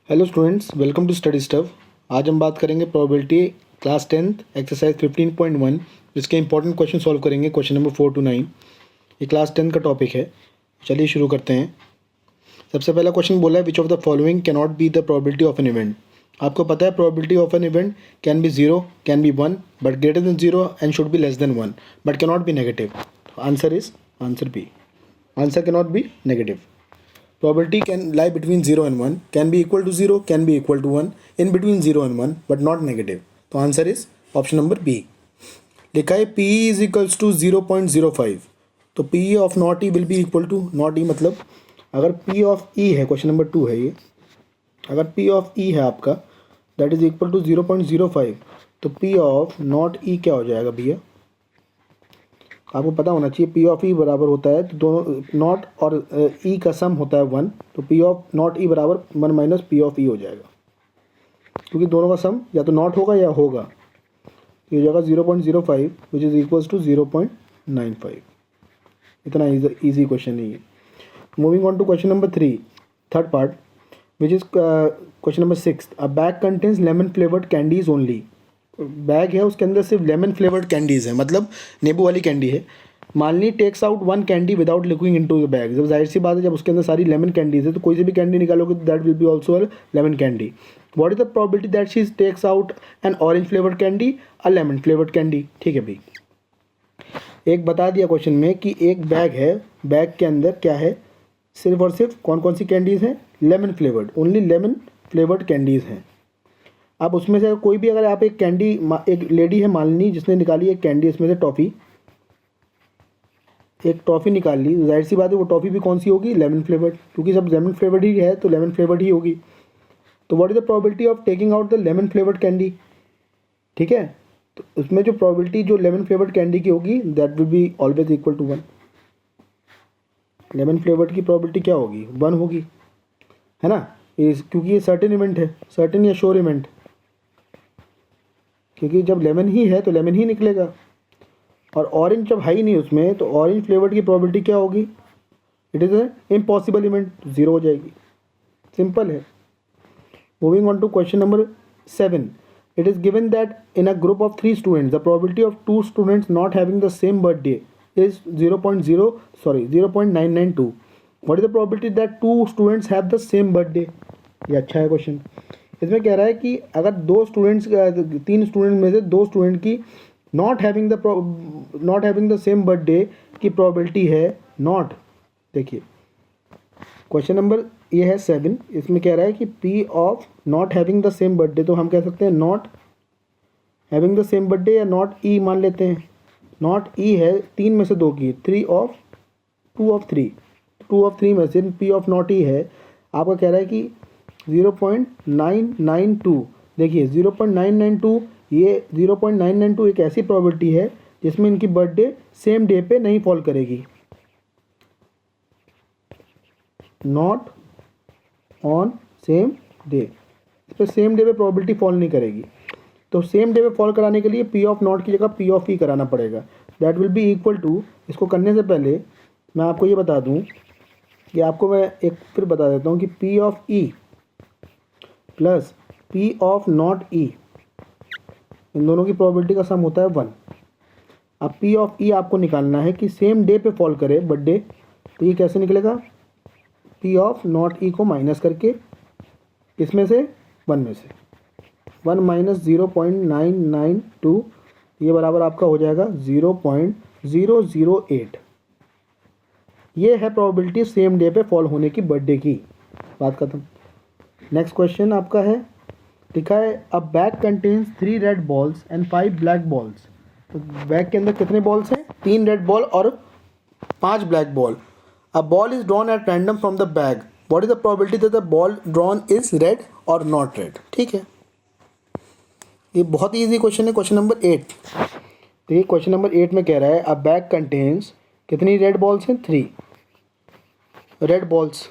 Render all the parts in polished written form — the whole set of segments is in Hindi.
Hello students, welcome to study stuff. आज हम बात करेंगे प्रोबेबिलिटी क्लास 10th एक्सरसाइज 15.1 जिसके इंपॉर्टेंट क्वेश्चन सॉल्व करेंगे। क्वेश्चन नंबर 4 to 9 ये क्लास 10 का टॉपिक है। चलिए शुरू करते हैं। सबसे पहला क्वेश्चन बोला है which of the following can not be the probability of an event. आपको पता है probability of an event can be 0, can be 1 but greater than 0 and should be less than 1 but can not be negative. Answer is answer B. Answer can not be negative. Probability can lie between 0 and 1, can be equal to 0, can be equal to 1, in between 0 and 1, but not negative. तो answer is option number B. लिखा है PE इज इक्वल्स टू 0.05, तो PE of not E will be equal to not E, मतलब अगर P ऑफ E है, क्वेश्चन नंबर 2 है ये, अगर P ऑफ E है आपका दैट इज इक्वल टू 0.05, तो P ऑफ नॉट E क्या हो जाएगा भैया? आपको पता होना चाहिए P ऑफ E बराबर होता है, तो दोनों नॉट और E का सम होता है 1, तो P ऑफ नॉट E बराबर 1 माइनस P ऑफ E हो जाएगा, क्योंकि दोनों का सम या तो नॉट होगा या होगा। ये हो जाएगा 0.05 विच इज़ इक्वल्स टू 0.95। इतना ईजी क्वेश्चन नहीं है। Moving on to question number 3, third part, which is question number 6। A bag contains lemon flavoured candies only. Bag है, उसके अंदर सिर्फ लेमन फ्लेवर्ड कैंडीज है, मतलब नींबू वाली कैंडी है। Malini takes out one candy without looking into the bag. जब जाहिर सी बात है, जब उसके अंदर सारी लेमन कैंडीज है तो कोई सी भी कैंडी निकालोगे that will be also a lemon candy. What is the probability that she takes out an orange flavoured candy, a lemon flavoured candy? ठीक है भाई, एक बता दिया क्वेश्चन में कि एक बैग है, बैग के अंदर क्या है, सिर्फ और सिर्फ कौन कौन सी कैंडीज हैं? Lemon flavoured, only lemon flavoured candies हैं। अब उसमें से कोई भी, अगर आप एक कैंडी, एक लेडी है मालिनी जिसने निकाली एक कैंडी, इसमें से टॉफ़ी, एक टॉफ़ी निकाल ली, जाहिर सी बात है वो टॉफ़ी भी कौन सी होगी? लेमन फ्लेवर्ड, क्योंकि सब लेमन फ्लेवर्ड ही है तो लेमन फ्लेवर्ड ही होगी। तो what is the probability of taking out the lemon flavoured candy? ठीक है, तो उसमें जो प्रोबेबिलिटी जो लेमन फ्लेवर्ड कैंडी की होगी that will be always equal to 1। Lemon flavoured की प्रोबेबिलिटी क्या होगी? 1 होगी, है ना, क्योंकि ये सर्टेन इवेंट है, सर्टेन या श्योर इवेंट, क्योंकि जब लेमन ही है तो लेमन ही निकलेगा। और ऑरेंज जब है ही नहीं उसमें, तो ऑरेंज फ्लेवर्ड की प्रोबेबिलिटी क्या होगी? It is a impossible event, 0 हो जाएगी। सिंपल है। Moving on to question number 7। It is given that in a group of 3 students the probability of 2 students not having the same birthday is 0.992। What is the probability that 2 students have the same birthday? ये अच्छा है क्वेश्चन। इसमें कह रहा है कि अगर 2 स्टूडेंट्स, 3 स्टूडेंट में से 2 स्टूडेंट की not having the same birthday की प्रोबेबिलिटी है नॉट। देखिए क्वेश्चन नंबर ये है 7, इसमें कह रहा है कि P of not having the same birthday, तो हम कह सकते हैं not having the same birthday या नॉट E मान लेते हैं। नॉट E है 3 में से 2 की, 2 ऑफ 3 में से P ऑफ नॉट E है। आपका कह रहा है कि 0.992, देखिए 0.992, ये 0.992 एक ऐसी प्रोबेबिलिटी है जिसमें इनकी बर्थडे सेम डे पे नहीं फॉल करेगी, नॉट ऑन सेम डे। इस पर सेम डे पे प्रोबेबिलिटी फॉल नहीं करेगी, तो सेम डे पे फॉल कराने के लिए P ऑफ नॉट की जगह P ऑफ E कराना पड़ेगा। That will be equal to, इसको करने से पहले मैं आपको ये बता दूं कि आपको मैं एक फिर बता देता हूँ कि P of E plus P of not E, इन दोनों की प्रोबेबिलिटी का सम होता है 1। अब P ऑफ E आपको निकालना है कि सेम डे पे फॉल करे बर्थडे, तो ये कैसे निकलेगा? P ऑफ नॉट E को माइनस करके, इसमें से 1 में से 1 माइनस 0.992, ये बराबर आपका हो जाएगा 0.008। ये है प्रोबेबिलिटी सेम डे पे फॉल होने की बर्थडे की। बात खत्म। नेक्स्ट क्वेश्चन आपका है, लिखा है अ bag contains 3 red balls and 5 black balls. तो बैग के अंदर कितने बॉल्स हैं? 3 रेड बॉल और 5 black ball. A ball is drawn at random from the bag, what is the probability that the ball drawn is red और नॉट रेड? ठीक है, ये बहुत ही ईजी क्वेश्चन है। क्वेश्चन नंबर 8, तो ये क्वेश्चन नंबर 8 में कह रहा है अ बैग कंटेन्स, कितनी रेड बॉल्स हैं? 3 रेड बॉल्स,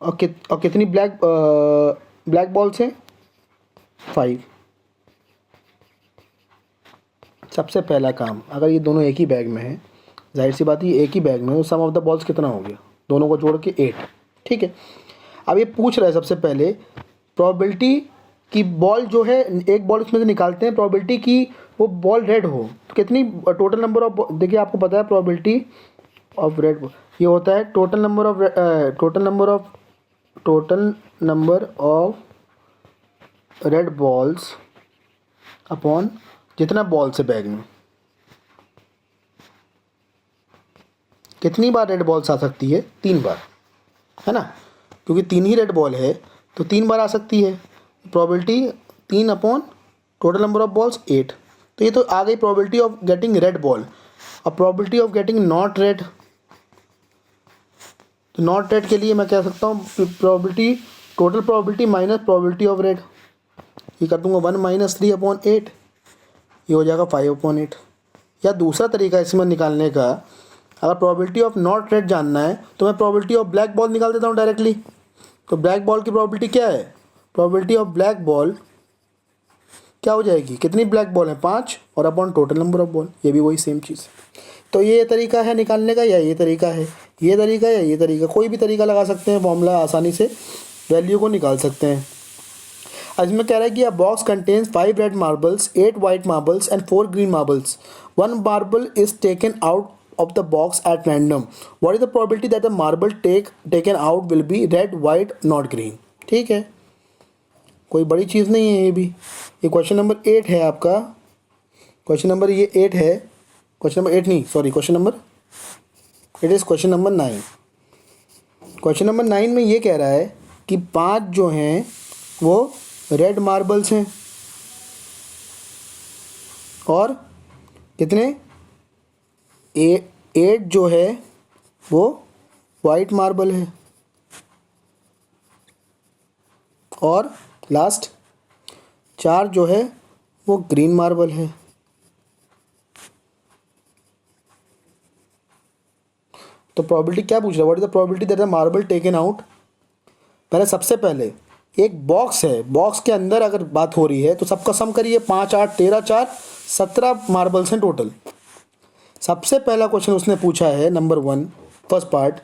और कितनी ब्लैक बॉल्स हैं? 5। सबसे पहला काम, अगर ये दोनों एक ही बैग में है, जाहिर सी बात है ये एक ही बैग में है, तो सम ऑफ द बॉल्स कितना हो गया? दोनों को जोड़ के 8। ठीक है, अब ये पूछ रहा है सबसे पहले प्रोबेबिलिटी कि बॉल जो है, एक बॉल इसमें से निकालते हैं, प्रोबेबिलिटी कि वो बॉल रेड हो तो कितनी, टोटल नंबर ऑफ, देखिए आपको पता है प्रोबेबिलिटी ऑफ रेड ये होता है total number of red balls upon जितना बॉल से बैग में, कितनी बार रेड बॉल्स आ सकती है, 3 बार, है ना, क्योंकि 3 ही रेड बॉल है तो 3 बार आ सकती है। Probability 3 upon total number of balls 8, तो ये तो आ गई probability of getting red ball. अब probability of getting not red, तो नॉट रेड के लिए मैं कह सकता हूँ probability, total probability minus probability of red, ये कर दूंगा 1 - 3 अपॉन 8, ये हो जाएगा 5 अपॉन 8। या दूसरा तरीका इसमें निकालने का, अगर प्रोबेबिलिटी ऑफ नॉट रेड जानना है तो मैं प्रोबेबिलिटी ऑफ ब्लैक बॉल निकाल देता हूँ डायरेक्टली। तो ब्लैक बॉल की प्रोबेबिलिटी क्या है, प्रोबेबिलिटी ऑफ ब्लैक बॉल क्या हो जाएगी, कितनी ब्लैक बॉल है 5 और upon total number of ball, ये भी वही सेम चीज़। तो ये तरीका है निकालने का, या ये तरीका है, ये तरीका या ये तरीका, कोई भी तरीका लगा सकते हैं, फॉर्मूला आसानी से वैल्यू को निकाल सकते हैं। आज मैं कह रहा है कि अ box contains 5 red marbles, 8 white marbles and 4 green marbles. 1 marble is taken out of the box at random. What is the probability that the marble taken out will be red, white, not green? ठीक है, कोई बड़ी चीज़ नहीं है ये भी। ये क्वेश्चन नंबर 8 है आपका, क्वेश्चन नंबर ये 8 है, क्वेश्चन नंबर 8 नहीं, sorry, question number, it is question number 9। Question number 9 में ये कह रहा है कि 5 जो हैं वो रेड मार्बल्स हैं और कितने 8 जो है वो वाइट मार्बल है और लास्ट 4 जो है वो ग्रीन मार्बल है। तो प्रोबेबिलिटी क्या पूछ रहा है, what is the probability that the marble taken out. पहले सबसे पहले एक बॉक्स है, बॉक्स के अंदर अगर बात हो रही है तो सबका सम करिए, 5 8 13 4 17 मार्बल्स हैं टोटल। सबसे पहला क्वेश्चन उसने पूछा है नंबर 1 फर्स्ट पार्ट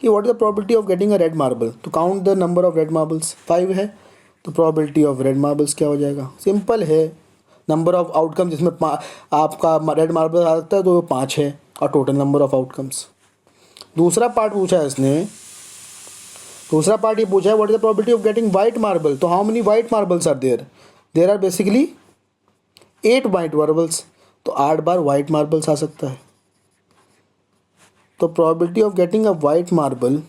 कि what is the probability of getting a red marble, तो count the number of red marbles, 5 है, तो प्रोबेबिलिटी ऑफ रेड मार्बल्स क्या हो जाएगा, सिंपल है, नंबर ऑफ आउटकम जिसमें आपका रेड मार्बल आ सकता है तो 5 है और टोटल नंबर ऑफ आउटकम्स। दूसरा पार्ट पूछा है इसने, दूसरा पार्ट ये पूछा है what is the probability of getting white marble, तो how many white marbles are there are basically 8 white marbles, तो 8 बार वाइट मार्बल्स आ सकता है। तो probability of getting a white marble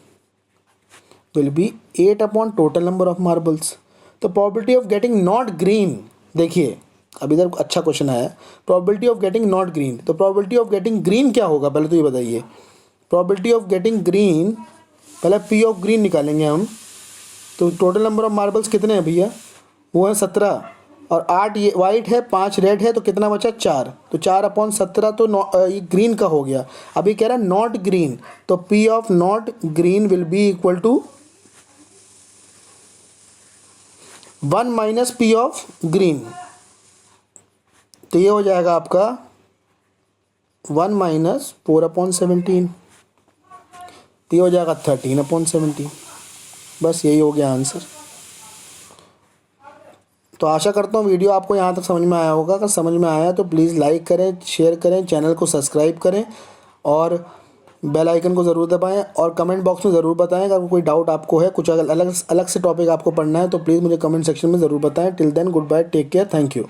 will be 8 upon total number of marbles. तो probability of getting not green, देखिए अब इधर अच्छा क्वेश्चन आया, probability of getting not green, तो प्रोबेबिलिटी ऑफ गेटिंग ग्रीन क्या होगा पहले तो ये बताइए। प्रोबेबिलिटी ऑफ गेटिंग ग्रीन, पहले पी ऑफ ग्रीन निकालेंगे हम, तो टोटल नंबर ऑफ मार्बल्स कितने हैं भैया, वो है 17 और 8 ये वाइट है, 5 रेड है, तो कितना बचा 4, तो 4 अपॉन 17 तो ये ग्रीन का हो गया। अभी कह रहा है नॉट ग्रीन, तो P of not green will be equal to 1 minus P of green, तो ये हो जाएगा आपका 1 माइनस 4 अपॉन 17, ये हो जाएगा 13 अपॉन 17। बस यही हो गया आंसर। तो आशा करता हूँ वीडियो आपको यहाँ तक समझ में आया होगा। अगर समझ में आया तो प्लीज़ लाइक करें, शेयर करें, चैनल को सब्सक्राइब करें और बेल आइकन को ज़रूर दबाएं और कमेंट बॉक्स में ज़रूर बताएं अगर कोई डाउट आपको है, कुछ अलग अलग से टॉपिक आपको पढ़ना है तो प्लीज़ मुझे कमेंट सेक्शन में ज़रूर बताएं। Till then goodbye, take care, thank you.